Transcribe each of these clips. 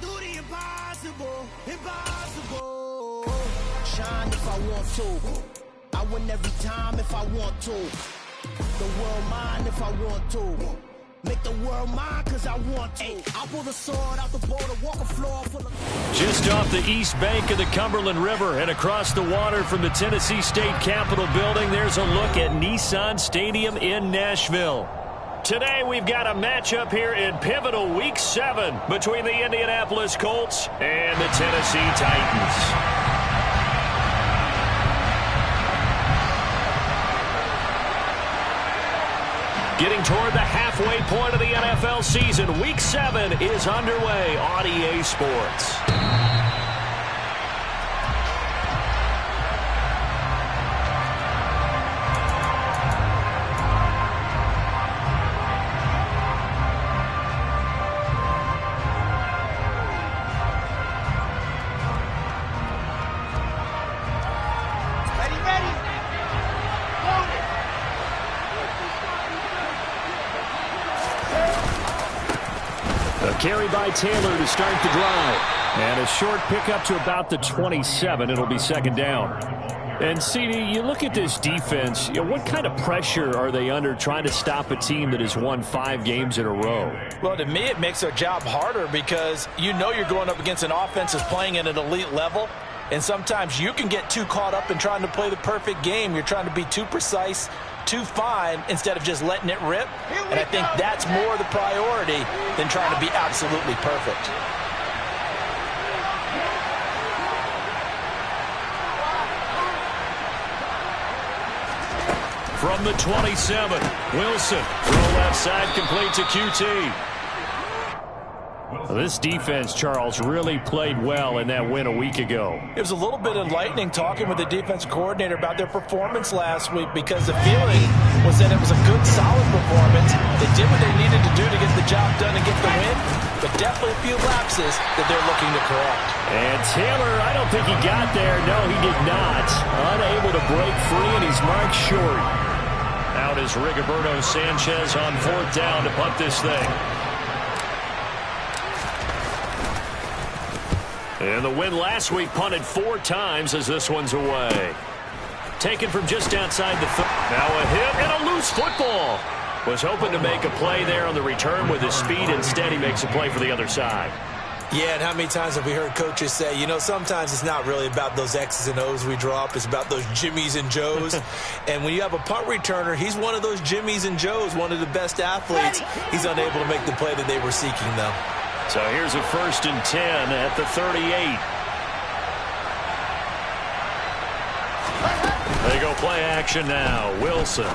do the impossible, impossible. Shine if I want to. I win every time if I want to. The world mine if I want to. Make the world mine cause I want to. I'll pull the sword out the border, walk a floor full of... Just off the east bank of the Cumberland River and across the water from the Tennessee State Capitol building, there's a look at Nissan Stadium in Nashville. Today we've got a matchup here in pivotal Week 7 between the Indianapolis Colts and the Tennessee Titans. Getting toward the halfway point of the NFL season, Week 7 is underway on EA Sports. Carry by Taylor to start the drive. And a short pickup to about the 27. It'll be second down. And, CD, you look at this defense, what kind of pressure are they under trying to stop a team that has won 5 games in a row? Well, to me, it makes their job harder because you know you're going up against an offense that's playing at an elite level. And sometimes you can get too caught up in trying to play the perfect game. You're trying to be too precise, too fine, instead of just letting it rip. And I think that's more the priority than trying to be absolutely perfect. From the 27, Wilson, throw left side, complete to QT. This defense, Charles, really played well in that win a week ago. It was a little bit enlightening talking with the defensive coordinator about their performance last week because the feeling was that it was a good, solid performance. They did what they needed to do to get the job done and get the win, but definitely a few lapses that they're looking to correct. And Taylor, I don't think he got there. No, he did not. Unable to break free, and he's marked short. Out is Rigoberto Sanchez on 4th down to punt this thing. And the win last week punted 4 times as this one's away. Taken from just outside the... Now a hit and a loose football. Was hoping to make a play there on the return with his speed. Instead, he makes a play for the other side. Yeah, and how many times have we heard coaches say, you know, sometimes it's not really about those X's and O's we draw up. It's about those Jimmies and Joes. And when you have a punt returner, he's one of those Jimmies and Joes, one of the best athletes. He's unable to make the play that they were seeking, though. So here's a 1st and 10 at the 38. They go play action now. Wilson.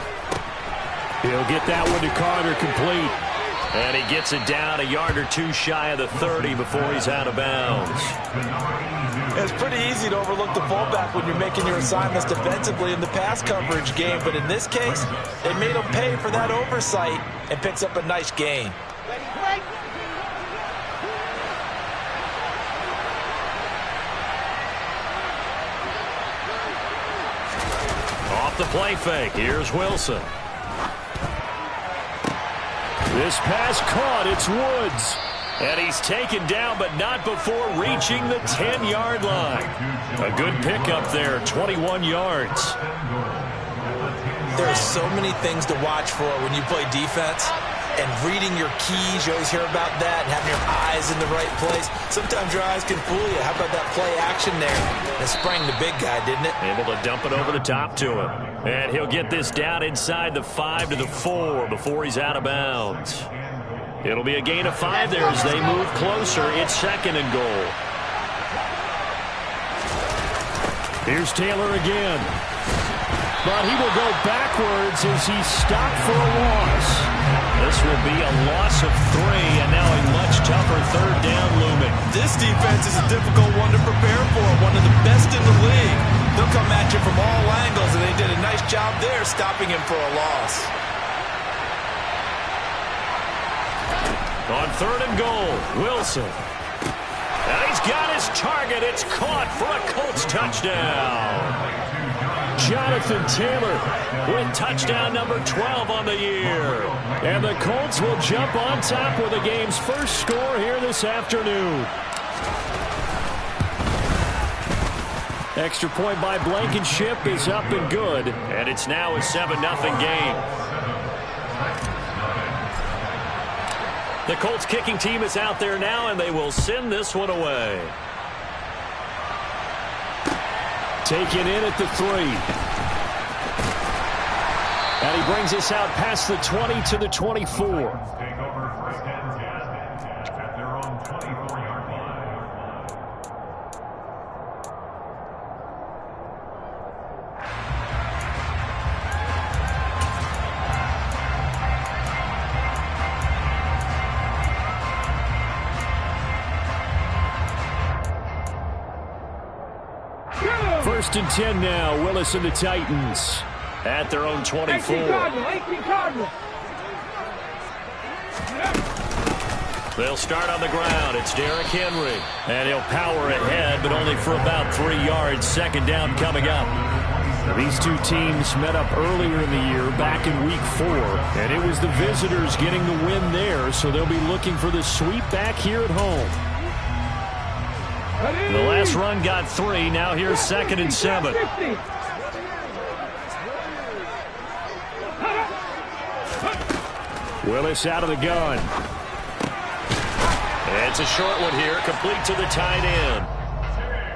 He'll get that one to Carter complete. And he gets it down a yard or 2 shy of the 30 before he's out of bounds. It's pretty easy to overlook the fullback when you're making your assignments defensively in the pass coverage game. But in this case, they made him pay for that oversight and picks up a nice gain. Off the play fake. Here's Wilson. This pass caught. It's Woods. And he's taken down, but not before reaching the 10-yard line. A good pickup there, 21 yards. There are so many things to watch for when you play defense. And reading your keys, you always hear about that, and having your eyes in the right place. Sometimes your eyes can fool you. How about that play action there? That sprang the big guy, didn't it? Able to dump it over the top to him. And he'll get this down inside the 5 to the 4 before he's out of bounds. It'll be a gain of 5 there as they move closer. It's 2nd and goal. Here's Taylor again. But he will go backwards as he's stopped for a loss. This will be a loss of 3, and now a much tougher 3rd down looming. This defense is a difficult one to prepare for, one of the best in the league. They'll come at you from all angles, and they did a nice job there stopping him for a loss. On 3rd and goal, Wilson. And he's got his target. It's caught for a Colts touchdown. Jonathan Taylor with touchdown number 12 on the year. And the Colts will jump on top with the game's first score here this afternoon. Extra point by Blankenship is up and good. And it's now a 7-0 game. The Colts kicking team is out there now, and they will send this one away. Taken in at the 3. And he brings us out past the 20 to the 24. First and 10 now. Willis and the Titans at their own 24. They'll start on the ground. It's Derrick Henry. And he'll power ahead, but only for about 3 yards. Second down coming up. Now, these two teams met up earlier in the year, back in Week 4. And it was the visitors getting the win there, so they'll be looking for the sweep back here at home. The last run got 3. Now here's 2nd and 7. Willis out of the gun. It's a short one here, complete to the tight end.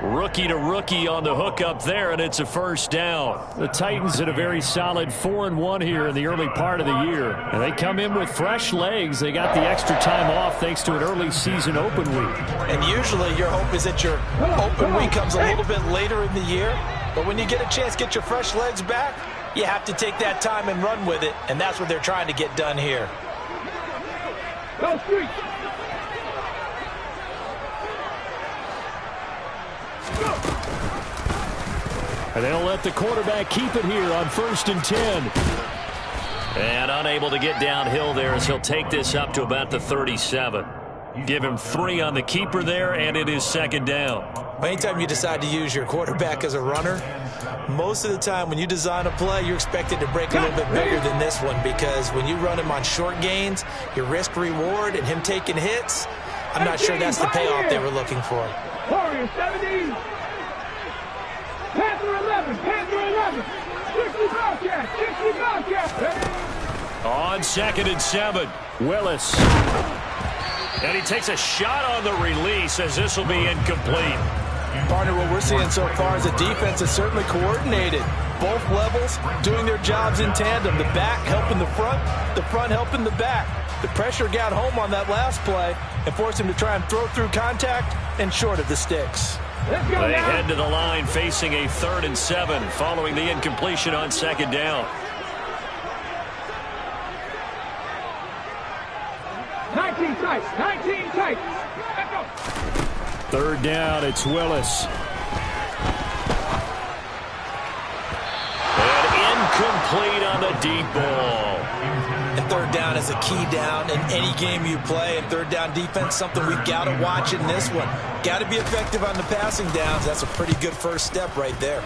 Rookie to rookie on the hook up there, and it's a first down. The Titans had a very solid 4-1 here in the early part of the year. And they come in with fresh legs. They got the extra time off thanks to an early season open week. And usually your hope is that your open week comes a little bit later in the year. But when you get a chance to get your fresh legs back, you have to take that time and run with it. And that's what they're trying to get done here. Go Street! And they'll let the quarterback keep it here on 1st and 10. And unable to get downhill there as he'll take this up to about the 37. Give him 3 on the keeper there, and it is 2nd down. Anytime you decide to use your quarterback as a runner, most of the time when you design a play, you're expected to break a little bit bigger than this one, because when you run him on short gains, your risk reward and him taking hits, I'm not sure that's the payoff they were looking for. Warrior 70. Panther 11. Panther 11. 60 Bobcat. On 2nd and 7, Willis. And he takes a shot on the release as this will be incomplete. Partner, what we're seeing so far is a defense that's certainly coordinated. Both levels doing their jobs in tandem. The back helping the front helping the back. The pressure got home on that last play and forced him to try and throw through contact and short of the sticks. They head to the line facing a 3rd and 7 following the incompletion on 2nd down. 19 tight. 19 tight. 3rd down, it's Willis. And incomplete on the deep ball. And 3rd down is a key down in any game you play. And 3rd down defense, something we've got to watch in this one. Got to be effective on the passing downs. That's a pretty good first step right there.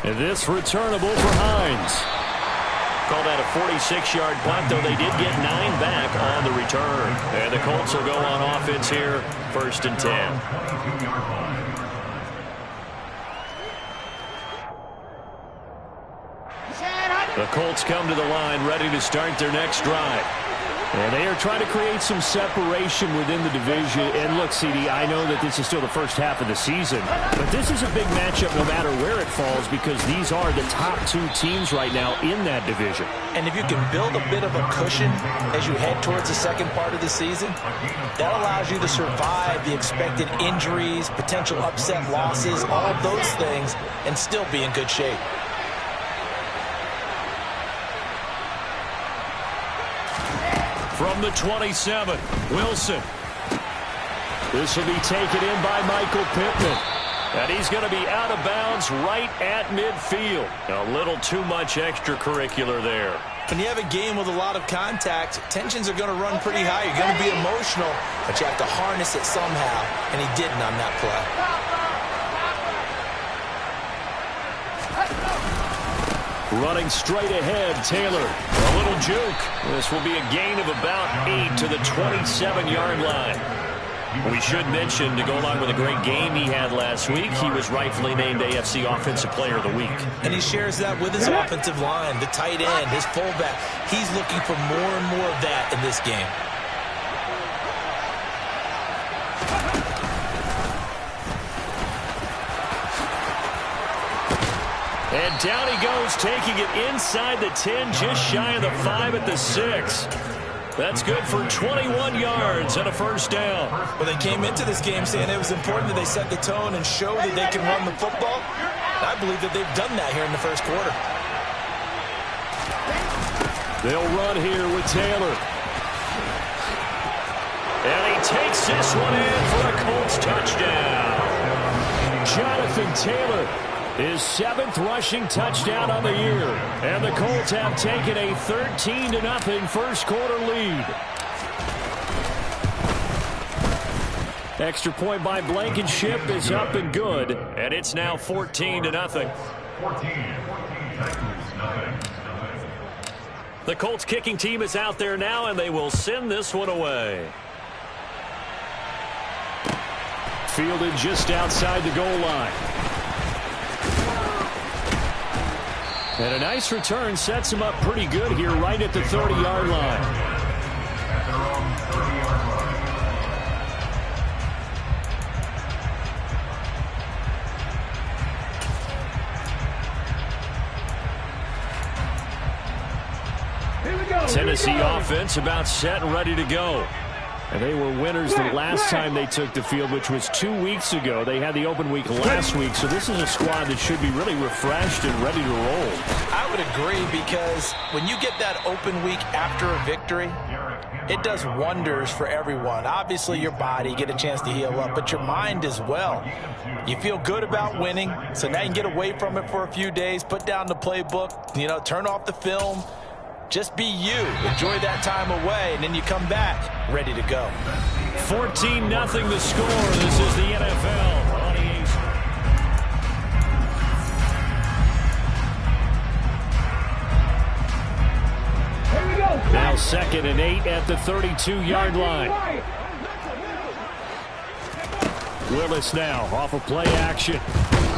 And this returnable for Hines. Called that a 46-yard punt, though they did get 9 back on the return. And the Colts will go on offense here, 1st and 10. The Colts come to the line ready to start their next drive. And they are trying to create some separation within the division. And look, CD, I know that this is still the first half of the season, but this is a big matchup no matter where it falls, because these are the top 2 teams right now in that division. And if you can build a bit of a cushion as you head towards the second part of the season, that allows you to survive the expected injuries, potential upset losses, all of those things, and still be in good shape. From the 27, Wilson. This will be taken in by Michael Pittman. And he's going to be out of bounds right at midfield. A little too much extracurricular there. When you have a game with a lot of contact, tensions are going to run pretty high. You're going to be emotional, but you have to harness it somehow, and he didn't on that play. Running straight ahead, Taylor. A little juke. This will be a gain of about 8 to the 27-yard line. We should mention, to go along with a great game he had last week, he was rightfully named AFC Offensive Player of the Week. And he shares that with his offensive line, the tight end, his fullback. He's looking for more and more of that in this game. And down he goes, taking it inside the 10, just shy of the 5 at the 6. That's good for 21 yards and a first down. Well, they came into this game saying it was important that they set the tone and show that they can run the football. I believe that they've done that here in the first quarter. They'll run here with Taylor. And he takes this one in for a Colts touchdown. Jonathan Taylor, his 7th rushing touchdown on the year. And the Colts have taken a 13-0 first quarter lead. Extra point by Blankenship is up and good. And it's now 14-0. The Colts kicking team is out there now, and they will send this one away. Fielded just outside the goal line. And a nice return sets him up pretty good here right at the 30-yard line. Tennessee offense about set and ready to go. And they were winners the last time they took the field, which was 2 weeks ago. They had the open week last week, so this is a squad that should be really refreshed and ready to roll. I would agree, because when you get that open week after a victory, it does wonders for everyone. Obviously, your body, get a chance to heal up, but your mind as well. You feel good about winning, so now you can get away from it for a few days, put down the playbook, turn off the film. Just be you. Enjoy that time away, and then you come back ready to go. 14-0 the score. This is the NFL. Now 2nd and 8 at the 32-yard line. Willis now off of play action.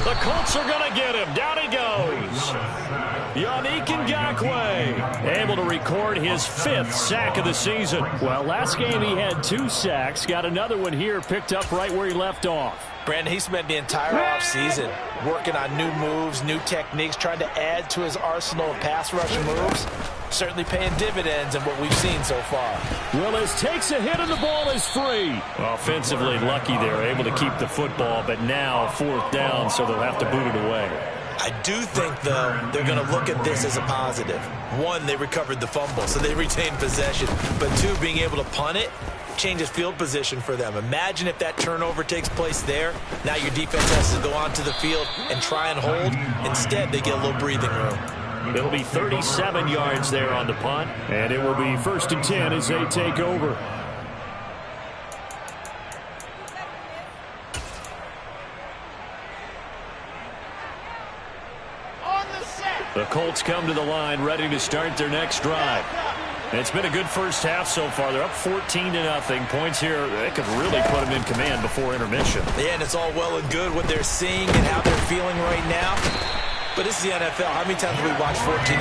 The Colts are going to get him. Down he goes. Yannick Ngakoue able to record his 5th sack of the season. Well, last game he had 2 sacks. Got another one here, picked up right where he left off. Brandon, he spent the entire offseason working on new moves, new techniques, trying to add to his arsenal of pass rush moves. Certainly paying dividends in what we've seen so far. Willis takes a hit and the ball is free. Offensively lucky they're able to keep the football, but now 4th down, so they'll have to boot it away. I do think, though, they're going to look at this as a positive. 1, they recovered the fumble, so they retained possession. But 2, being able to punt it changes field position for them. Imagine if that turnover takes place there. Now your defense has to go onto the field and try and hold. Instead, they get a little breathing room. It'll be 37 yards there on the punt, and it will be 1st and 10 as they take over. The Colts come to the line ready to start their next drive. It's been a good first half so far. They're up 14-0. Points here, they could really put them in command before intermission. Yeah, and it's all well and good what they're seeing and how they're feeling right now. But this is the NFL. How many times have we watched 14-0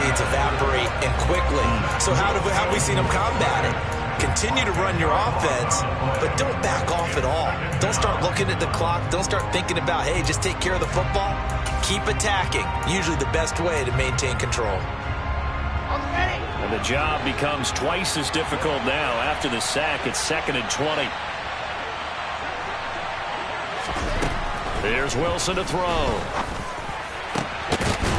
leads evaporate and quickly? So how have we seen them combat it? Continue to run your offense, but don't back off at all. Don't start looking at the clock. Don't start thinking about, hey, just take care of the football. Keep attacking. Usually the best way to maintain control. And the job becomes twice as difficult now. After the sack, it's 2nd and 20. Here's Wilson to throw.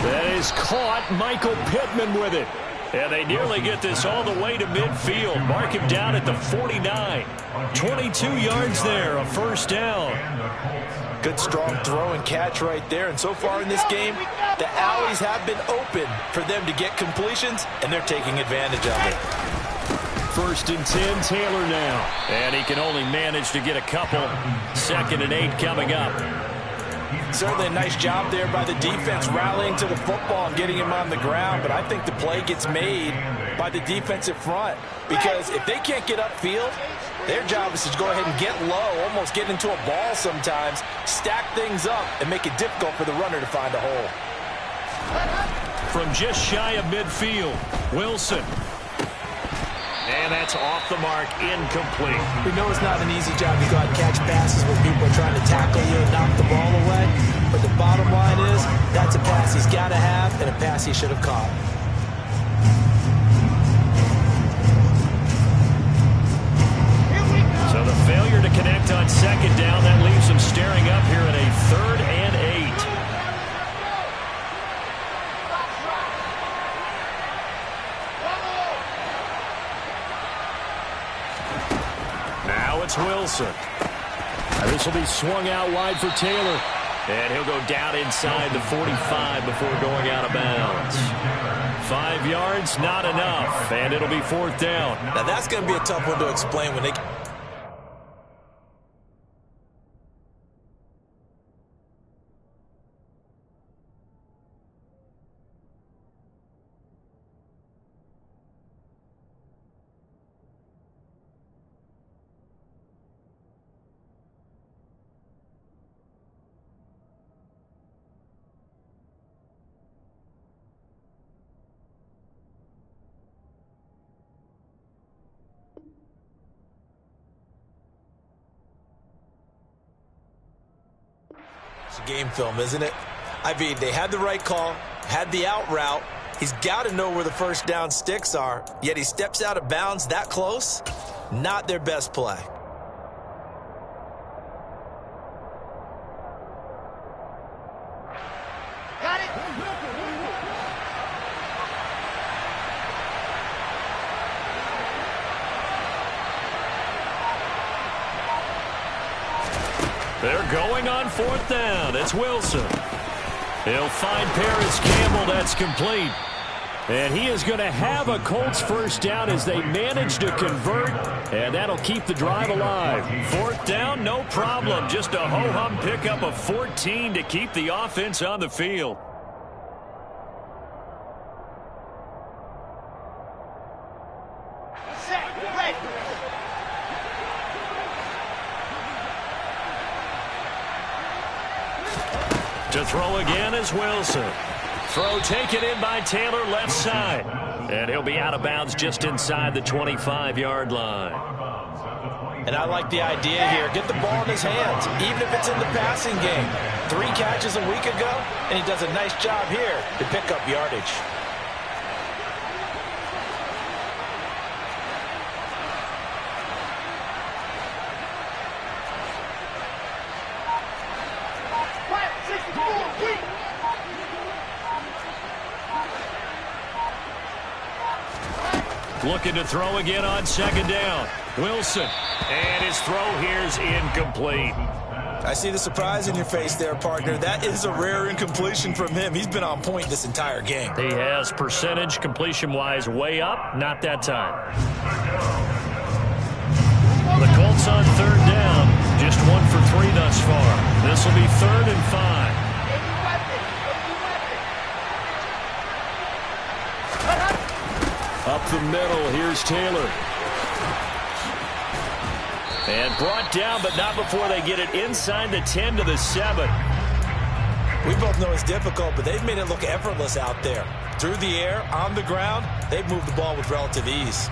That is caught. Michael Pittman with it. And they nearly get this all the way to midfield. Mark him down at the 49. 22 yards there, a first down. Good strong throw and catch right there. And so far in this game, the alleys have been open for them to get completions, and they're taking advantage of it. 1st and 10, Taylor now. And he can only manage to get a couple. 2nd and 8 coming up. Certainly a nice job there by the defense rallying to the football and getting him on the ground, but I think the play gets made by the defensive front because if they can't get upfield, their job is to go ahead and get low, almost get into a ball sometimes, stack things up, and make it difficult for the runner to find a hole. From just shy of midfield, Wilson. And that's off the mark, incomplete. We know it's not an easy job to go out and catch passes when people are trying to tackle you and knock the ball away. But the bottom line is, that's a pass he's got to have and a pass he should have caught. So the failure to connect on second down, that leaves them staring up here at a 3rd and 8. Now it's Wilson. This will be swung out wide for Taylor. And he'll go down inside the 45 before going out of bounds. 5 yards, not enough. And it'll be 4th down. Now that's going to be a tough one to explain when they... It's a game film, isn't it? I mean, they had the right call, had the out route. He's got to know where the first down sticks are, yet he steps out of bounds that close. Not their best play. Got it. They're going on 4th down. It's Wilson. He'll find Paris Campbell. That's complete. And he is going to have a Colts first down as they manage to convert. And that'll keep the drive alive. 4th down, no problem. Just a ho-hum pickup of 14 to keep the offense on the field. To throw again is Wilson. Throw taken in by Taylor, left side. And he'll be out of bounds just inside the 25-yard line. And I like the idea here. Get the ball in his hands, even if it's in the passing game. 3 catches a week ago, and he does a nice job here to pick up yardage. Looking to throw again on 2nd down. Wilson. And his throw here's incomplete. I see the surprise in your face there, partner. That is a rare incompletion from him. He's been on point this entire game. He has percentage completion-wise way up. Not that time. The Colts on 3rd down. Just 1 for 3 thus far. This will be 3rd and 5. Up the middle, here's Taylor. And brought down, but not before they get it inside the 10 to the 7. We both know it's difficult, but they've made it look effortless out there. Through the air, on the ground, they've moved the ball with relative ease.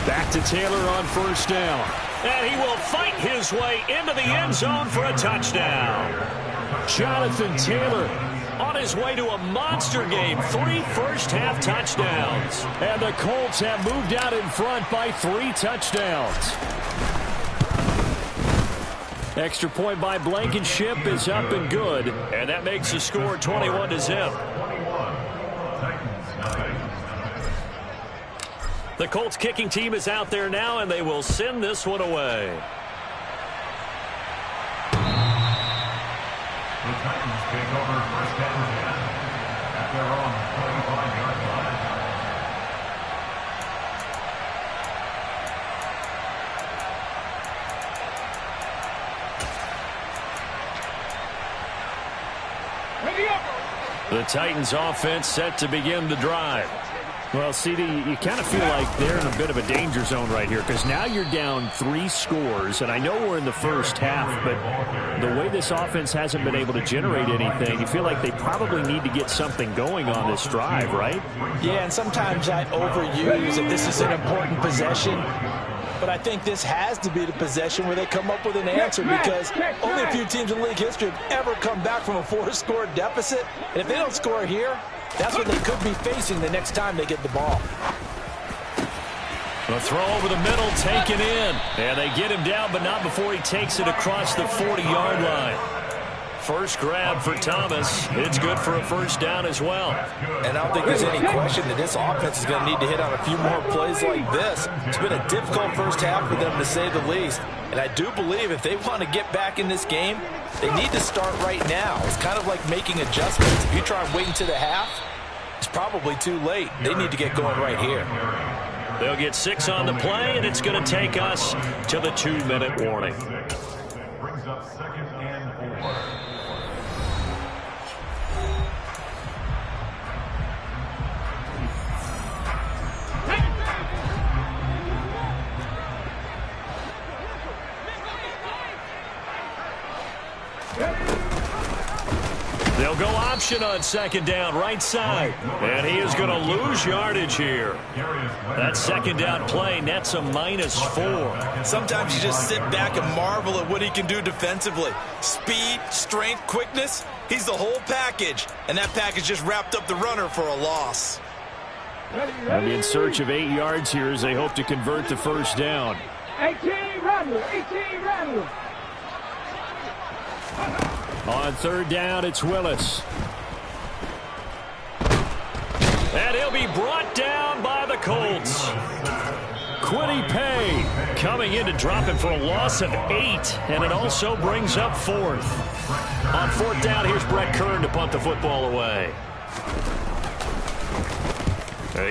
Back to Taylor on 1st down. And he will fight his way into the end zone for a touchdown. Jonathan Taylor on his way to a monster game. 3 first-half touchdowns. And the Colts have moved out in front by 3 touchdowns. Extra point by Blankenship is up and good. And that makes the score 21-0. The Colts kicking team is out there now, and they will send this one away. The Titans take over The Titans offense set to begin the drive. Well, CD, you kind of feel like they're in a bit of a danger zone right here because now you're down 3 scores, and I know we're in the first half, but the way this offense hasn't been able to generate anything, you feel like they probably need to get something going on this drive, right? Yeah, and sometimes I overuse if this is an important possession. But I think this has to be the possession where they come up with an answer because only a few teams in league history have ever come back from a 4-score deficit. And if they don't score here, that's what they could be facing the next time they get the ball. A throw over the middle, taken in. And they get him down, but not before he takes it across the 40-yard line. First grab for Thomas. It's good for a first down as well. And I don't think there's any question that this offense is going to need to hit on a few more plays like this. It's been a difficult first half for them, to say the least. And I do believe if they want to get back in this game, they need to start right now. It's kind of like making adjustments. If you try and wait until the half, it's probably too late. They need to get going right here. They'll get 6 on the play, and it's going to take us to the 2-minute warning. Brings up 2nd and 4. They'll go option on 2nd down, right side. And he is going to lose yardage here. That 2nd down play nets a -4. Sometimes you just sit back and marvel at what he can do defensively. Speed, strength, quickness, he's the whole package. And that package just wrapped up the runner for a loss. I'm in search of 8 yards here as they hope to convert the first down. 18 Randall, 18 Randall. On 3rd down, it's Willis. And he'll be brought down by the Colts. Quiddy Pay coming in to drop him for a loss of 8, and it also brings up 4th. On 4th down, here's Brett Kern to punt the football away.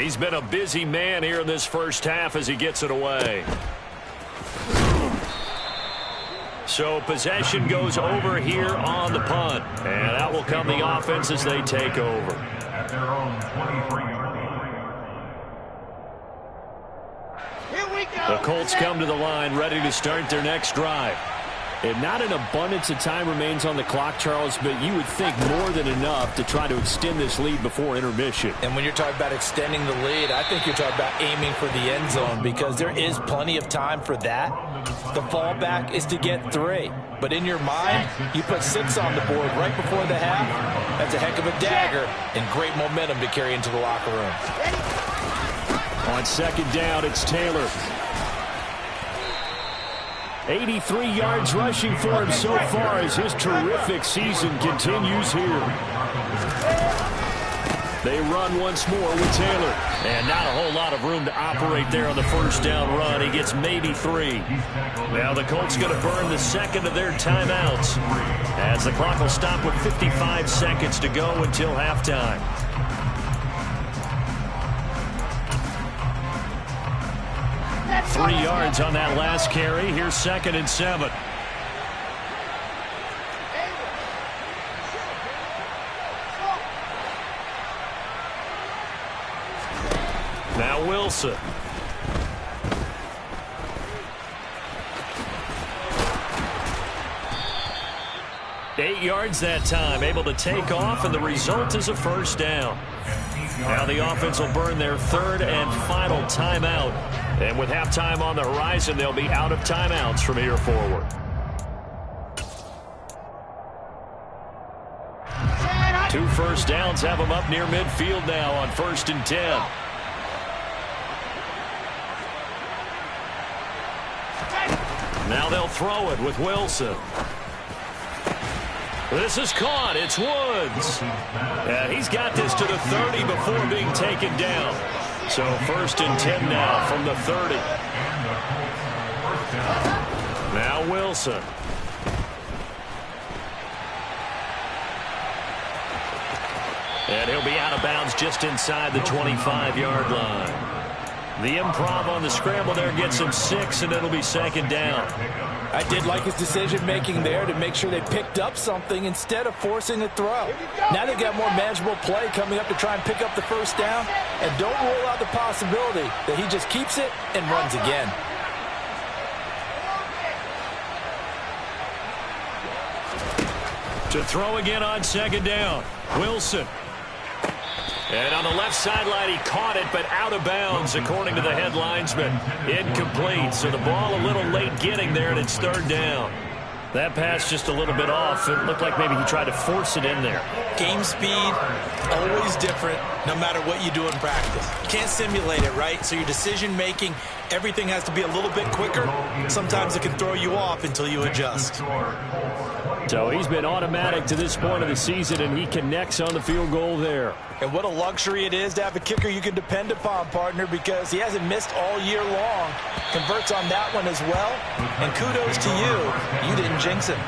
He's been a busy man here in this first half as he gets it away. So possession goes over here on the punt. And that will come the offense as they take over. At their own 23-yard line. The Colts come to the line ready to start their next drive. And not an abundance of time remains on the clock, Charles, but you would think more than enough to try to extend this lead before intermission. And when you're talking about extending the lead, I think you're talking about aiming for the end zone because there is plenty of time for that. The fallback is to get 3. But in your mind, you put 6 on the board right before the half. That's a heck of a dagger and great momentum to carry into the locker room. On 2nd down, it's Taylor. 83 yards rushing for him so far as his terrific season continues here. They run once more with Taylor. And not a whole lot of room to operate there on the first down run. He gets maybe 3. Now the Colts going to burn the 2nd of their timeouts as the clock will stop with 55 seconds to go until halftime. Three yards on that last carry. Here's 2nd and 7. Now Wilson. Eight yards that time, able to take off, and the result is a first down. Now the offense will burn their 3rd and final timeout. And with halftime on the horizon, they'll be out of timeouts from here forward. Two first downs have them up near midfield now on 1st and 10. Now they'll throw it with Wilson. This is caught. It's Woods. And he's got this to the 30 before being taken down. So 1st and 10 now from the 30. Now Wilson. And he'll be out of bounds just inside the 25-yard line. The improv on the scramble there gets him 6, and it'll be second down. I did like his decision-making there to make sure they picked up something instead of forcing a throw. Now they've got more manageable play coming up to try and pick up the first down. And don't rule out the possibility that he just keeps it and runs again. To throw again on second down. Wilson. And on the left sideline, he caught it, but out of bounds, according to the head linesman. Incomplete, so the ball a little late getting there, and it's third down. That pass just a little bit off. It looked like maybe he tried to force it in there. Game speed, always different, no matter what you do in practice. You can't simulate it, right? So your decision-making, everything has to be a little bit quicker. Sometimes it can throw you off until you adjust. So he's been automatic to this point of the season, and he connects on the field goal there. And what a luxury it is to have a kicker you can depend upon, partner, because he hasn't missed all year long. Converts on that one as well. And kudos to you. You didn't jinx him.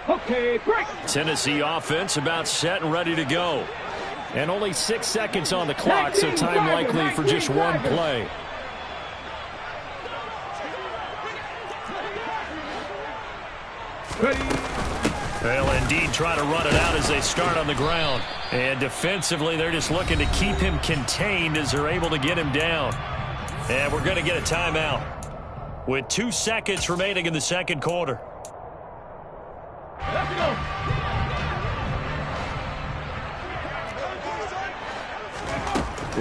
Okay, break. Tennessee offense about set and ready to go. And only 6 seconds on the clock, so time likely for just one play. They'll indeed try to run it out as they start on the ground. And defensively, they're just looking to keep him contained as they're able to get him down. And we're going to get a timeout with 2 seconds remaining in the second quarter. Let's go.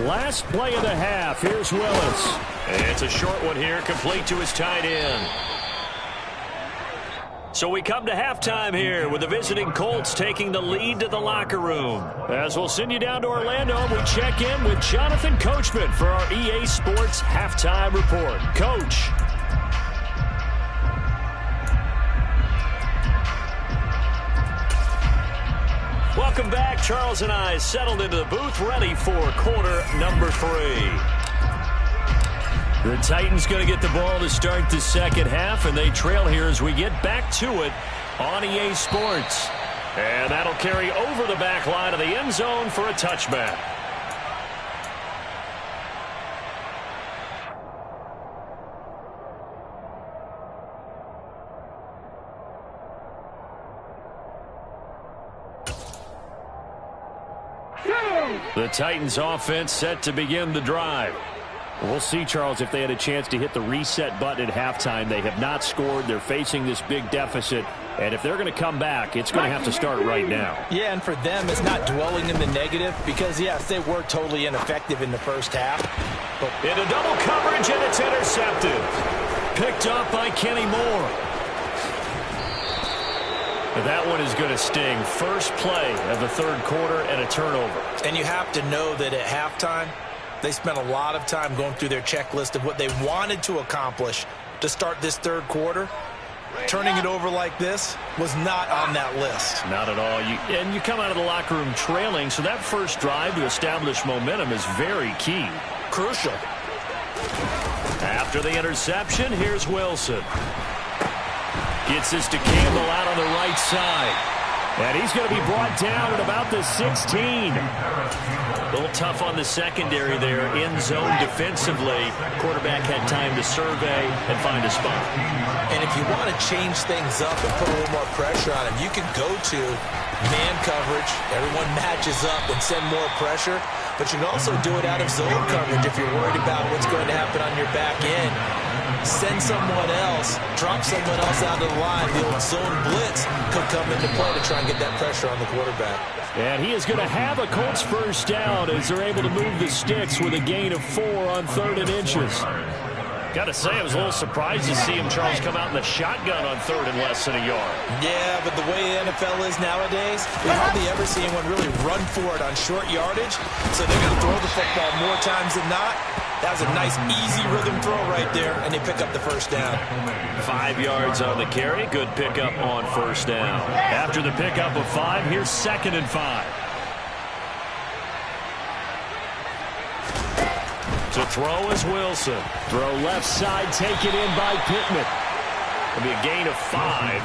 Last play of the half. Here's Willis. It's a short one here, complete to his tight end. So we come to halftime here with the visiting Colts taking the lead to the locker room. As we'll send you down to Orlando, we check in with Jonathan Coachman for our EA Sports Halftime Report. Coach. Welcome back. Charles and I settled into the booth, ready for quarter number 3. The Titans going to get the ball to start the second half, and they trail here as we get back to it on EA Sports. And that'll carry over the back line of the end zone for a touchback. The Titans offense set to begin the drive. We'll see, Charles, if they had a chance to hit the reset button at halftime. They have not scored. They're facing this big deficit. And if they're going to come back, it's going to have to start right now. Yeah, and for them, it's not dwelling in the negative because, yes, they were totally ineffective in the first half. But into double coverage, and it's intercepted. Picked up by Kenny Moore. That one is going to sting. First play of the third quarter and a turnover. And you have to know that at halftime, they spent a lot of time going through their checklist of what they wanted to accomplish to start this third quarter. Turning it over like this was not on that list. Not at all. And you come out of the locker room trailing, so that first drive to establish momentum is very key. Crucial. After the interception, here's Wilson. Gets this to Campbell out on the right side. And he's going to be brought down at about the 16. A little tough on the secondary there. End zone defensively. Quarterback had time to survey and find a spot. And if you want to change things up and put a little more pressure on him, you can go to man coverage. Everyone matches up and send more pressure. But you can also do it out of zone coverage if you're worried about what's going to happen on your back end. Send someone else, drop someone else out of the line. The old zone blitz could come into play to try and get that pressure on the quarterback. And he is going to have a Colts first down as they're able to move the sticks with a gain of 4 on 3rd and inches. Got to say, I was a little surprised to see him, Charles, come out in the shotgun on 3rd and less than a yard. Yeah, but the way the NFL is nowadays, we hardly ever see anyone really run for it on short yardage. So they're going to throw the football more times than not. That was a nice, easy rhythm throw right there, and they pick up the first down. 5 yards on the carry. Good pickup on first down. After the pickup of 5, here's 2nd and 5. To throw is Wilson. Throw left side, taken in by Pittman. It'll be a gain of 5,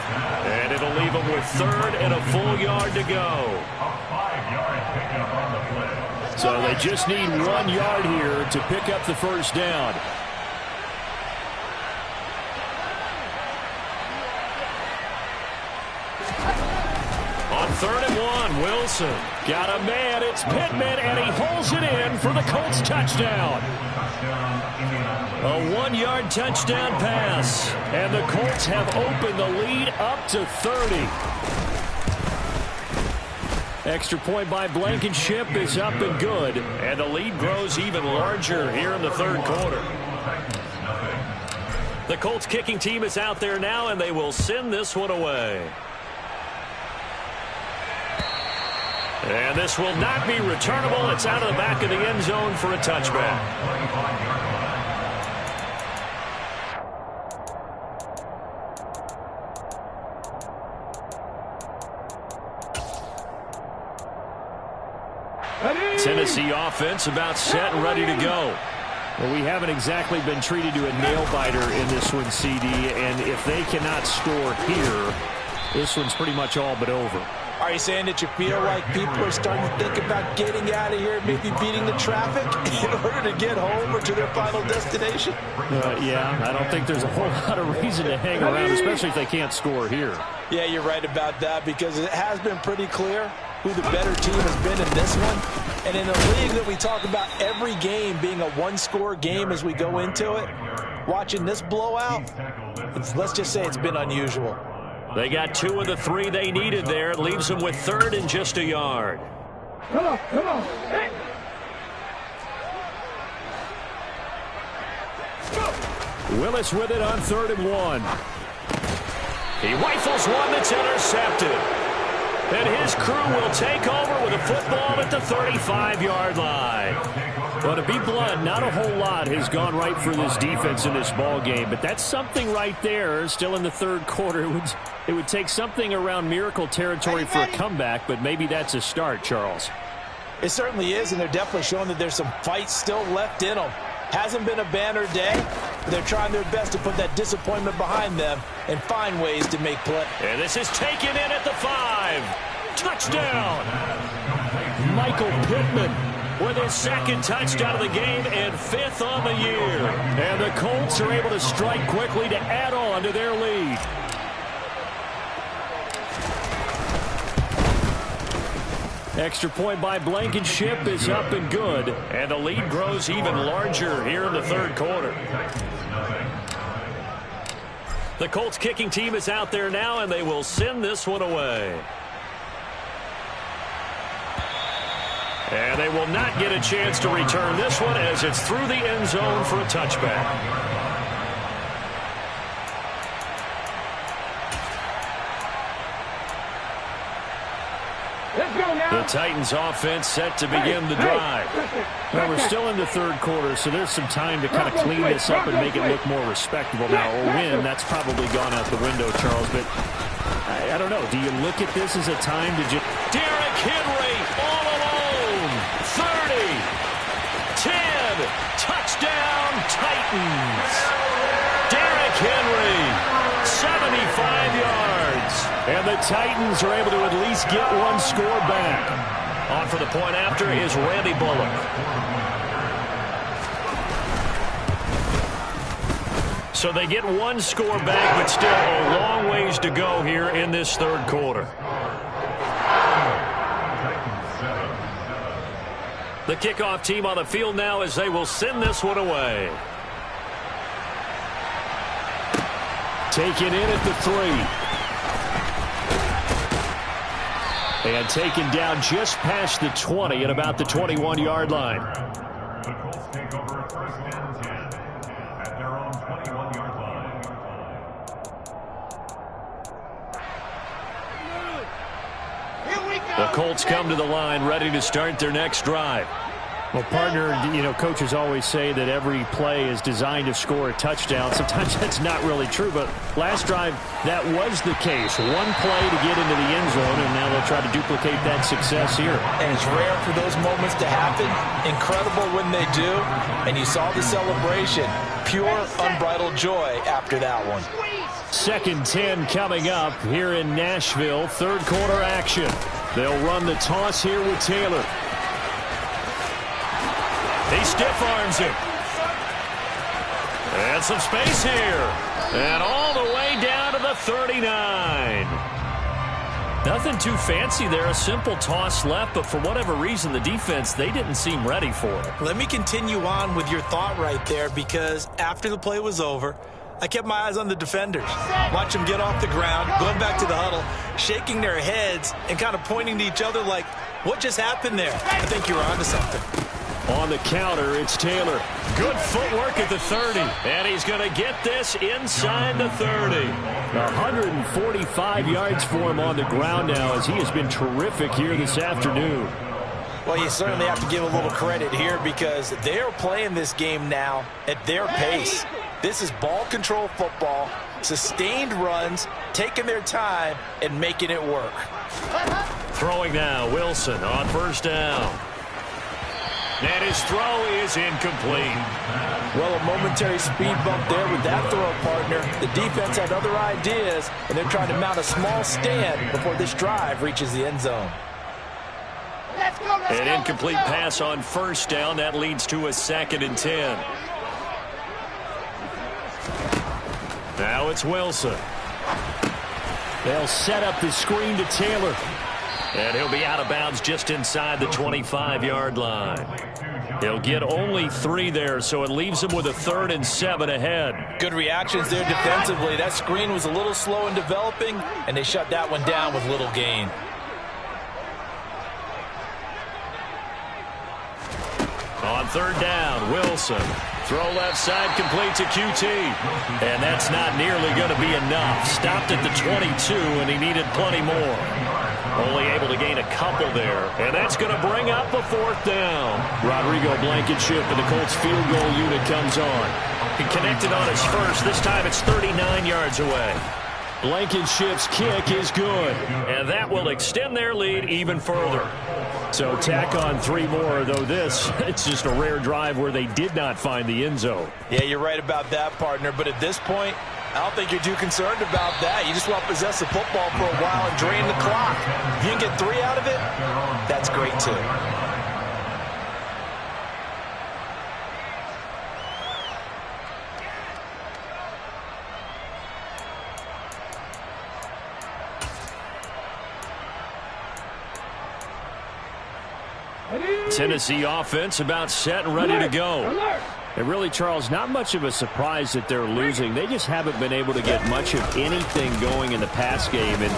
and it'll leave them with 3rd and a full yard to go. So they just need 1 yard here to pick up the first down. On 3rd and 1, Wilson. Got a man, it's Pittman, and he holds it in for the Colts touchdown. A 1-yard touchdown pass, and the Colts have opened the lead up to 30. Extra point by Blankenship is up and good, and the lead grows even larger here in the 3rd quarter. The Colts kicking team is out there now, and they will send this one away. And this will not be returnable. It's out of the back of the end zone for a touchback. Tennessee offense about set and ready to go. Well, we haven't exactly been treated to a nail-biter in this one, CD, and if they cannot score here, this one's pretty much all but over. Are you saying that you feel like people are starting to think about getting out of here, maybe beating the traffic in order to get home or to their final destination? Yeah, I don't think there's a whole lot of reason to hang around, especially if they can't score here. Yeah, you're right about that, because it has been pretty clear who the better team has been in this one. And in a league that we talk about every game being a one-score game as we go into it, watching this blowout, let's just say it's been unusual. They got 2 of the 3 they needed there. It leaves them with 3rd and just a yard. Come on, come on. Hey. Willis with it on 3rd and 1. He rifles one that's intercepted. And his crew will take over with a football at the 35-yard line. Well, to be blunt, not a whole lot has gone right for this defense in this ball game, but that's something right there. Still in the 3rd quarter, it would take something around miracle territory for a comeback, but maybe that's a start, Charles. It certainly is, and they're definitely showing that there's some fight still left in them. Hasn't been a banner day, but they're trying their best to put that disappointment behind them and find ways to make play. And this is taken in at the 5. Touchdown! Michael Pittman with his 2nd touchdown of the game and 5th on the year. And the Colts are able to strike quickly to add on to their lead. Extra point by Blankenship is up and good. And the lead grows even larger here in the 3rd quarter. The Colts kicking team is out there now, and they will send this one away. And they will not get a chance to return this one as it's through the end zone for a touchback. The Titans offense set to begin the drive. Well, we're still in the 3rd quarter, so there's some time to kind of clean this up and make it look more respectable. Now, a win, that's probably gone out the window, Charles, but I don't know. Do you look at this as a time to just... Derrick Henry all alone. 30, 10, touchdown Titans. Derrick Henry, 75 yards. And the Titans are able to at least get one score back. On for the point after is Randy Bullock. So they get one score back, but still a long ways to go here in this 3rd quarter. The kickoff team on the field now as they will send this one away. Taken in at the 3. And taken down just past the 20 at about the 21-yard line. The Colts take over 1st and 10 at their own 21-yard line. The Colts come to the line ready to start their next drive. Well, partner, coaches always say that every play is designed to score a touchdown. Sometimes that's not really true, but last drive, that was the case. One play to get into the end zone, and now they'll try to duplicate that success here. And it's rare for those moments to happen. Incredible when they do. And you saw the celebration. Pure, unbridled joy after that one. 2nd 10 coming up here in Nashville. Third quarter action. They'll run the toss here with Taylor. He stiff-arms him. And some space here. And all the way down to the 39. Nothing too fancy there. A simple toss left, but for whatever reason, the defense, they didn't seem ready for it. Let me continue on with your thought right there, because after the play was over, I kept my eyes on the defenders. Watch them get off the ground, going back to the huddle, shaking their heads and kind of pointing to each other like, what just happened there? I think you were onto something. On the counter, it's Taylor. Good footwork at the 30. And he's going to get this inside the 30. 145 yards for him on the ground now, as he has been terrific here this afternoon. Well, you certainly have to give a little credit here, because they're playing this game now at their pace. This is ball control football, sustained runs, taking their time and making it work. Throwing now, Wilson on first down. And his throw is incomplete. Well, a momentary speed bump there with that throw, partner. The defense had other ideas, and they're trying to mount a small stand before this drive reaches the end zone. An incomplete pass on first down. That leads to a 2nd and 10. Now it's Wilson. They'll set up the screen to Taylor. And he'll be out of bounds just inside the 25-yard line. He'll get only 3 there, so it leaves him with a 3rd and 7 ahead. Good reactions there defensively. That screen was a little slow in developing, and they shut that one down with little gain. On 3rd down, Wilson. Throw left side, complete to QT. And that's not nearly going to be enough. Stopped at the 22, and he needed plenty more. Only able to gain a couple there. And that's going to bring up a 4th down. Rodrigo Blankenship and the Colts field goal unit comes on. He connected on his first. This time it's 39 yards away. Blankenship's kick is good. And that will extend their lead even further. So tack on 3 more, though it's just a rare drive where they did not find the end zone. Yeah, you're right about that, partner. But at this point, I don't think you're too concerned about that. You just want to possess the football for a while and drain the clock. If you can get 3 out of it, that's great too. Tennessee offense about set and ready to go. And really, Charles, not much of a surprise that they're losing. They just haven't been able to get much of anything going in the pass game. And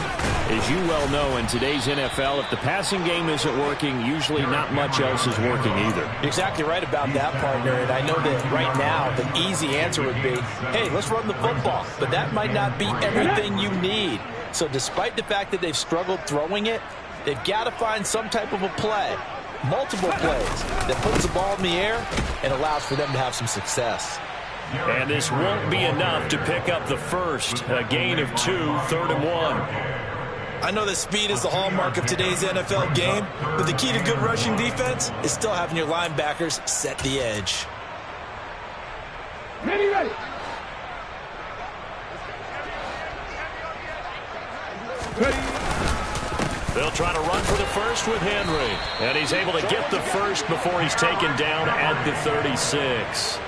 as you well know, in today's NFL, if the passing game isn't working, usually not much else is working either. You're exactly right about that, partner. And I know that right now the easy answer would be, hey, let's run the football. But that might not be everything you need. So despite the fact that they've struggled throwing it, they've got to find some type of a play. Multiple plays that puts the ball in the air and allows for them to have some success. And this won't be enough to pick up the first. A gain of 2, 3rd and 1. I know that speed is the hallmark of today's NFL game, but the key to good rushing defense is still having your linebackers set the edge. Ready. They'll try to run for the first with Henry. And he's able to get the first before he's taken down at the 36.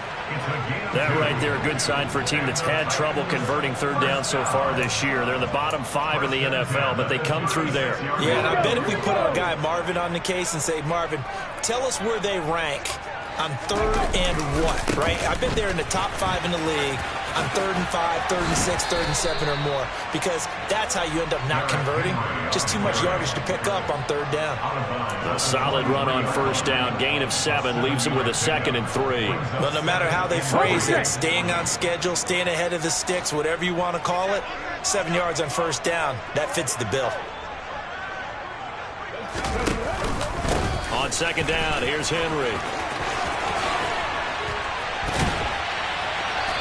That right there, a good sign for a team that's had trouble converting 3rd down so far this year. They're in the bottom 5 in the NFL, but they come through there. Yeah, and I bet if we put our guy Marvin on the case and say, Marvin, tell us where they rank on 3rd and what, right? I bet they're in the top 5 in the league on 3rd and 5, 3rd and 6, 3rd and 7 or more, because that's how you end up not converting. Just too much yardage to pick up on 3rd down. A solid run on first down. Gain of 7 leaves them with a 2nd and 3. But no matter how they phrase it, staying on schedule, staying ahead of the sticks, whatever you want to call it, 7 yards on first down, that fits the bill. On On second down, here's Henry.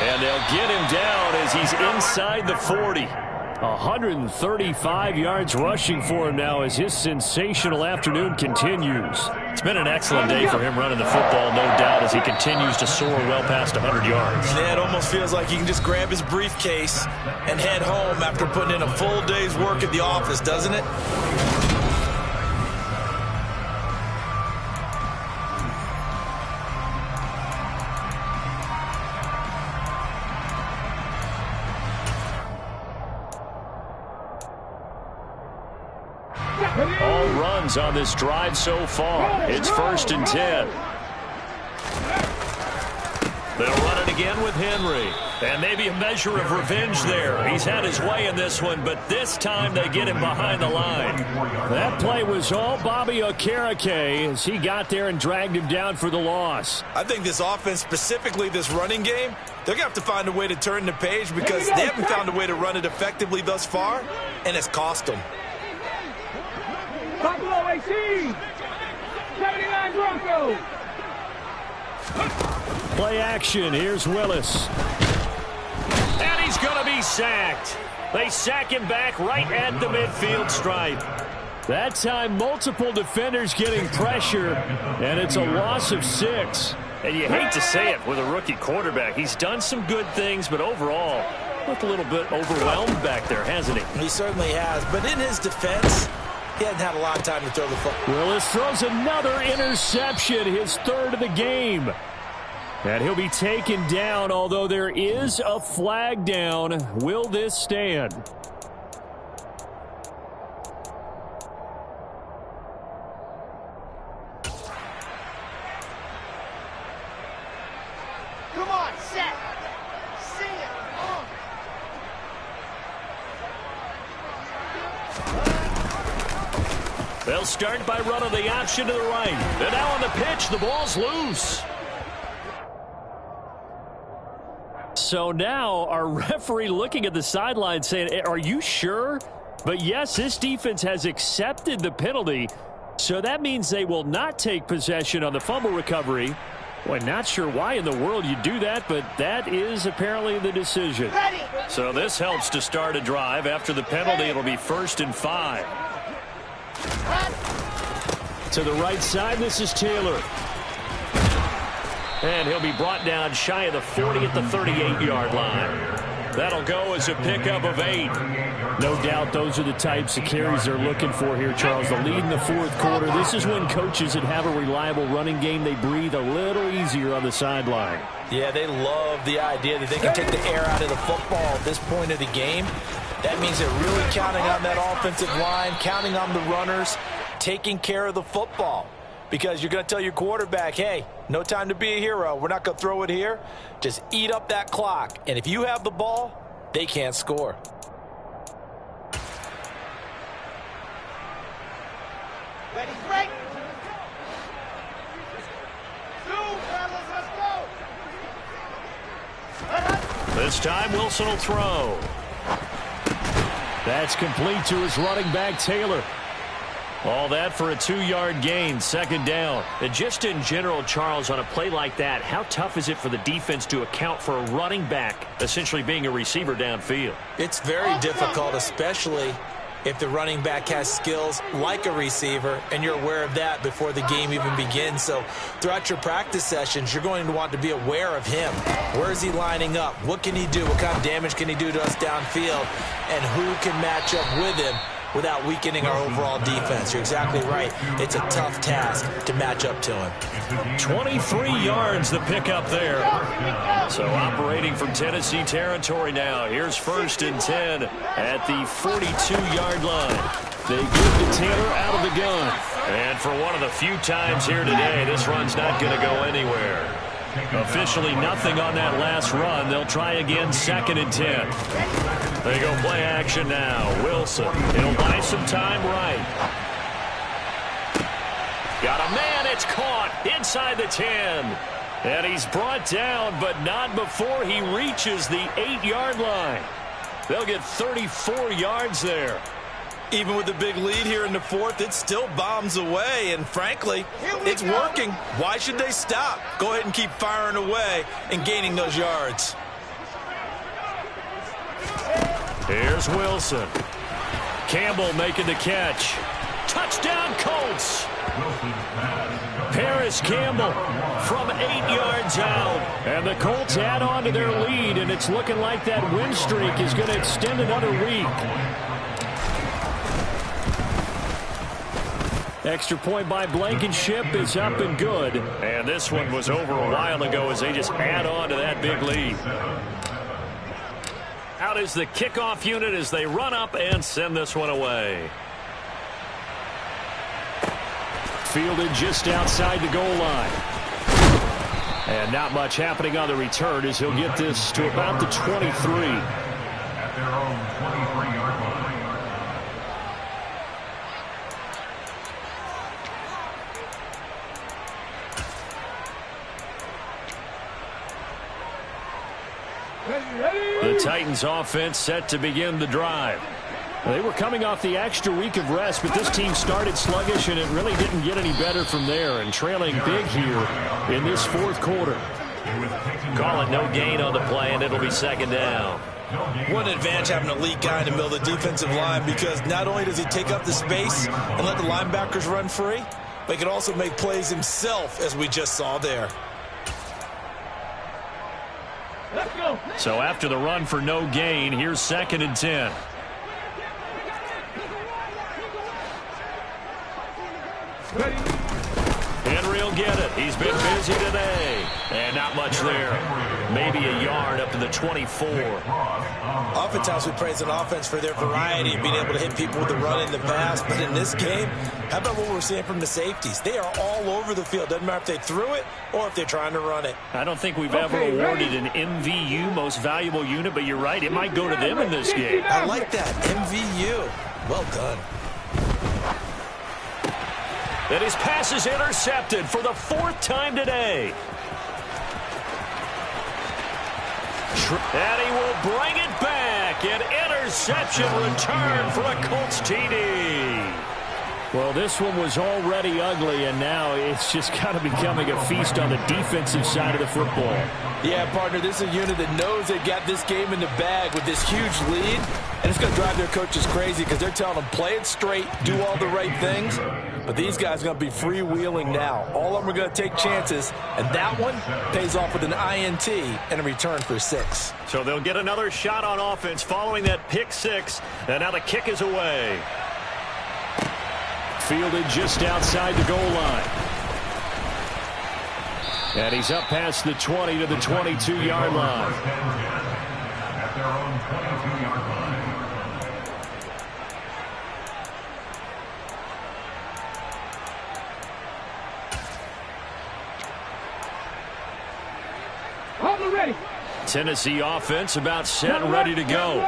And they'll get him down as he's inside the 40. 135 yards rushing for him now as his sensational afternoon continues. It's been an excellent day for him running the football, no doubt, as he continues to soar well past 100 yards. Yeah, it almost feels like he can just grab his briefcase and head home after putting in a full day's work at the office, doesn't it? All runs on this drive so far. It's 1st and 10. They'll run it again with Henry. And maybe a measure of revenge there. He's had his way in this one, but this time they get him behind the line. That play was all Bobby Okereke as he got there and dragged him down for the loss. I think this offense, specifically this running game, they're going to have to find a way to turn the page because they haven't found a way to run it effectively thus far, and it's cost them. Buffalo 18, 79 Broncos. Play action. Here's Willis. And he's going to be sacked. They sack him back right at the midfield stripe. That time, multiple defenders getting pressure, and it's a loss of 6. And you hate to say it with a rookie quarterback. He's done some good things, but overall, looked a little bit overwhelmed back there, hasn't he? He certainly has, but in his defense, he hasn't had a lot of time to throw the football. Willis throws another interception, his 3rd of the game. And he'll be taken down, although there is a flag down. Will this stand? Come on, set. Sing it. They'll start by running the option to the right. And now on the pitch, the ball's loose. So now our referee looking at the sideline saying, are you sure? But yes, this defense has accepted the penalty. So that means they will not take possession on the fumble recovery. Well, not sure why in the world you do that, but that is apparently the decision. So this helps to start a drive. After the penalty, it'll be 1st and 5. To the right side, this is Taylor. And he'll be brought down shy of the 40 at the 38-yard line. That'll go as a pickup of 8. No doubt those are the types of carries they're looking for here, Charles. The lead in the 4th quarter. This is when coaches that have a reliable running game, they breathe a little easier on the sideline. Yeah, they love the idea that they can take the air out of the football at this point of the game. That means they're really counting on that offensive line, counting on the runners, taking care of the football. Because you're going to tell your quarterback, hey, no time to be a hero. We're not going to throw it here. Just eat up that clock. And if you have the ball, they can't score. Ready, break. Let's go. This time, Wilson will throw. That's complete to his running back, Taylor. All that for a 2-yard gain, 2nd down. And just in general, Charles, on a play like that, how tough is it for the defense to account for a running back essentially being a receiver downfield? It's very difficult, especially if the running back has skills like a receiver, and you're aware of that before the game even begins. So throughout your practice sessions, you're going to want to be aware of him. Where is he lining up? What can he do? What kind of damage can he do to us downfield? And who can match up with him without weakening our overall defense? You're exactly right. It's a tough task to match up to him. 23 yards the pickup there. So operating from Tennessee territory now. Here's 1st and 10 at the 42-yard line. They give to Taylor out of the gun. And for one of the few times here today, this run's not going to go anywhere. Officially nothing on that last run. They'll try again, 2nd and 10. They go play action now. Wilson, he'll buy some time right. Got a man, it's caught inside the 10. And he's brought down, but not before he reaches the 8-yard line. They'll get 34 yards there. Even with the big lead here in the fourth, it still bombs away, and frankly, it's working. Why should they stop? Go ahead and keep firing away and gaining those yards. Here's Wilson. Campbell making the catch. Touchdown, Colts. Paris Campbell from 8 yards out. And the Colts add on to their lead, and it's looking like that win streak is going to extend another week. Extra point by Blankenship is up and good. And this one was over a while ago as they just add on to that big lead. Out is the kickoff unit as they run up and send this one away. Fielded just outside the goal line. And not much happening on the return as he'll get this to about the 23. At their own 23-yard line. The Titans offense set to begin the drive. They were coming off the extra week of rest, but this team started sluggish, and it really didn't get any better from there, and trailing big here in this fourth quarter. Call it no gain on the play, and it'll be second down. What an advantage having an elite guy in the middle of the defensive line, because not only does he take up the space and let the linebackers run free, but he can also make plays himself, as we just saw there. Let's go. So after the run for no gain, here's 2nd and 10. Henry will get it. He's been busy today. And not much there. Maybe a yard up to the 24. Oftentimes we praise an offense for their variety of being able to hit people with the run in the pass. But in this game, how about what we're seeing from the safeties? They are all over the field. Doesn't matter if they threw it or if they're trying to run it. I don't think we've ever awarded an MVU, most valuable unit, but you're right. It might go to them in this game. I like that. MVU. Well done. And his pass is intercepted for the 4th time today. And he will bring it back. An interception return for a Colts TD. Well, this one was already ugly, and now it's just kind of becoming a feast on the defensive side of the football. Yeah, partner, this is a unit that knows they've got this game in the bag with this huge lead, and it's going to drive their coaches crazy because they're telling them, play it straight, do all the right things. But these guys are going to be freewheeling now. All of them are going to take chances, and that one pays off with an INT and a return for 6. So they'll get another shot on offense following that pick 6, and now the kick is away. Fielded just outside the goal line. And he's up past the 20 to the 22-yard line. At their own 22-yard line. Hold ready. Tennessee offense about set and ready to go.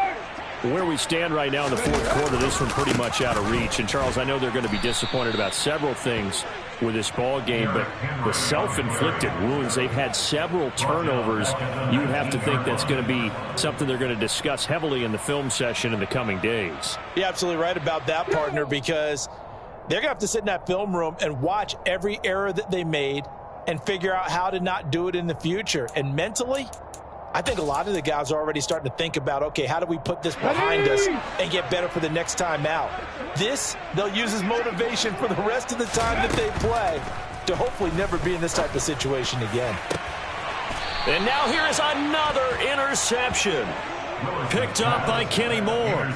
Where we stand right now in the fourth quarter, this one pretty much out of reach. And, Charles, I know they're going to be disappointed about several things with this ball game, but the self-inflicted wounds, they've had several turnovers. You would have to think that's going to be something they're going to discuss heavily in the film session in the coming days. You're absolutely right about that, partner, because they're going to have to sit in that film room and watch every error that they made and figure out how to not do it in the future. And mentally, I think a lot of the guys are already starting to think about, okay, how do we put this behind us and get better for the next time out? This, they'll use as motivation for the rest of the time that they play to hopefully never be in this type of situation again. And now here is another interception. Picked up by Kenny Moore.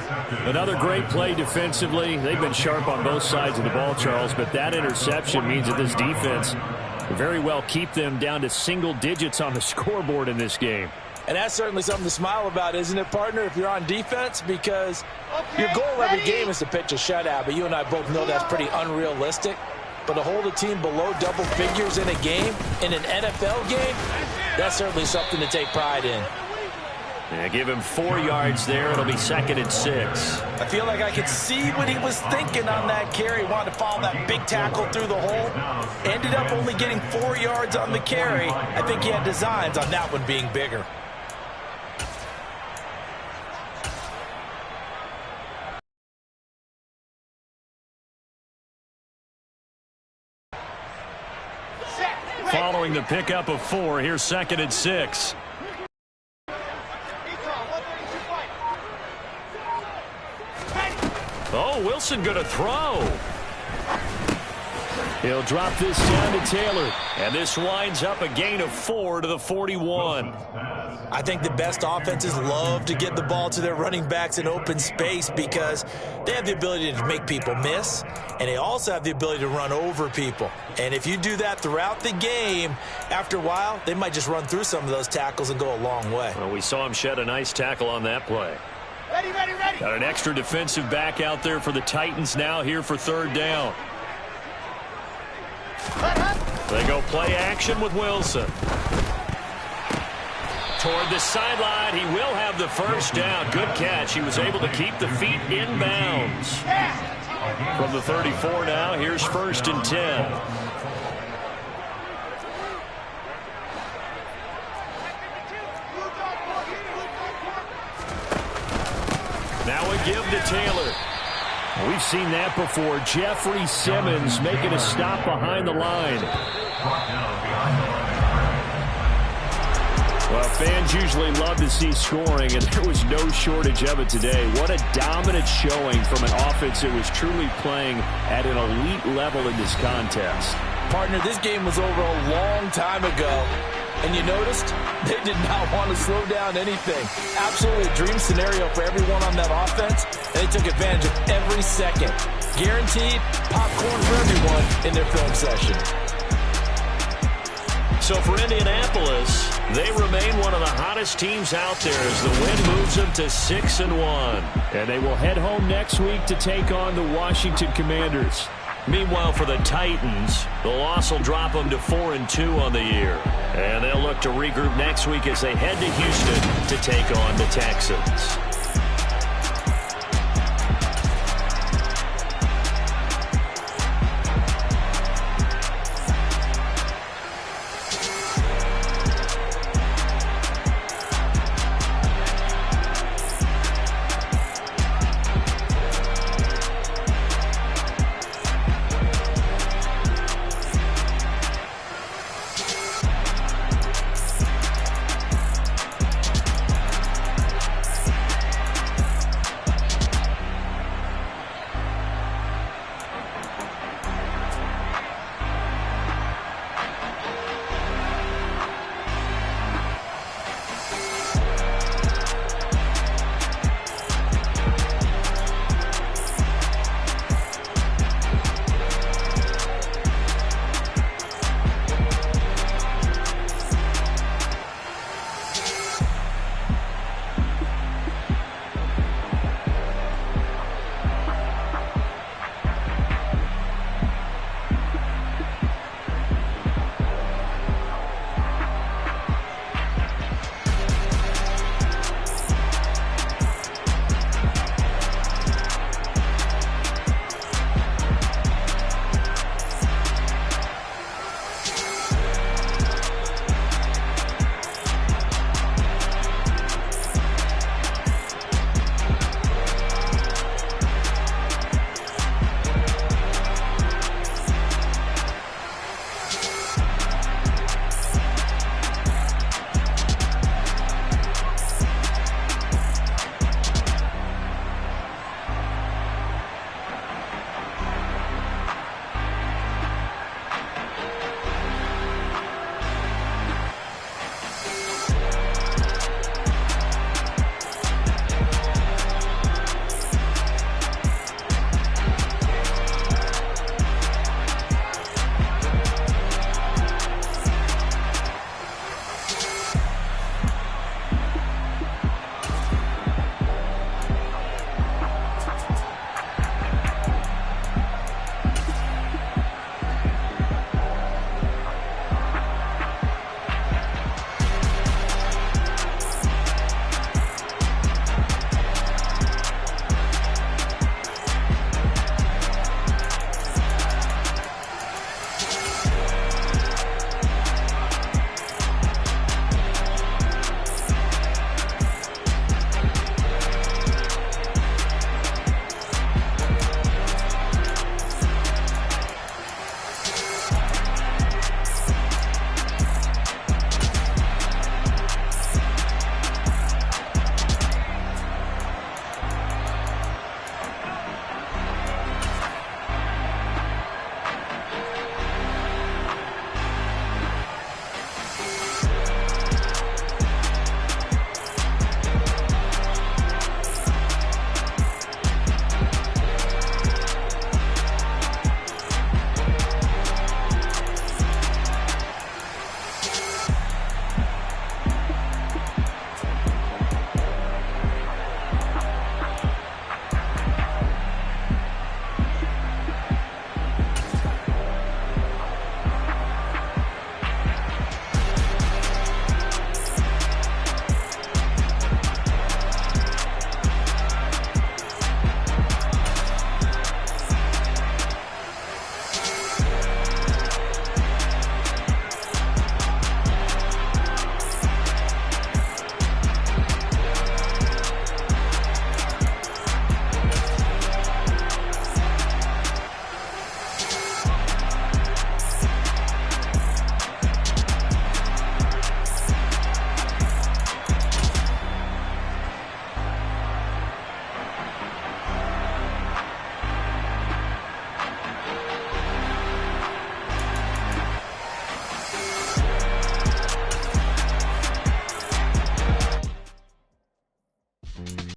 Another great play defensively. They've been sharp on both sides of the ball, Charles, but that interception means that this defense very well keep them down to single digits on the scoreboard in this game. And that's certainly something to smile about, isn't it, partner, if you're on defense? Because your goal every game is to pitch a shutout, but you and I both know that's pretty unrealistic. But to hold a team below double figures in a game, in an NFL game, that's certainly something to take pride in. Yeah, give him 4 yards there. It'll be 2nd and 6. I feel like I could see what he was thinking on that carry. He wanted to follow that big tackle through the hole. Ended up only getting 4 yards on the carry. I think he had designs on that one being bigger. following the pickup of 4. Here's 2nd and 6. Oh, Wilson going to throw. He'll drop this down to Taylor. And this winds up a gain of 4 to the 41. I think the best offenses love to get the ball to their running backs in open space because they have the ability to make people miss, and they also have the ability to run over people. And if you do that throughout the game, after a while, they might just run through some of those tackles and go a long way. Well, we saw him shed a nice tackle on that play. Ready. Got an extra defensive back out there for the Titans now here for 3rd down. They go play action with Wilson. Toward the sideline, he will have the first down. Good catch. He was able to keep the feet in bounds. From the 34 now, here's 1st and 10. Now a give to Taylor. We've seen that before. Jeffrey Simmons making a stop behind the line. Well, fans usually love to see scoring, and there was no shortage of it today. What a dominant showing from an offense that was truly playing at an elite level in this contest. Partner, this game was over a long time ago, and you noticed they did not want to slow down anything. Absolutely a dream scenario for everyone on that offense, and they took advantage of every second. Guaranteed popcorn for everyone in their film session. So for Indianapolis, they remain one of the hottest teams out there as the win moves them to 6-1. And they will head home next week to take on the Washington Commanders. Meanwhile, for the Titans, the loss will drop them to 4-2 on the year. And they'll look to regroup next week as they head to Houston to take on the Texans.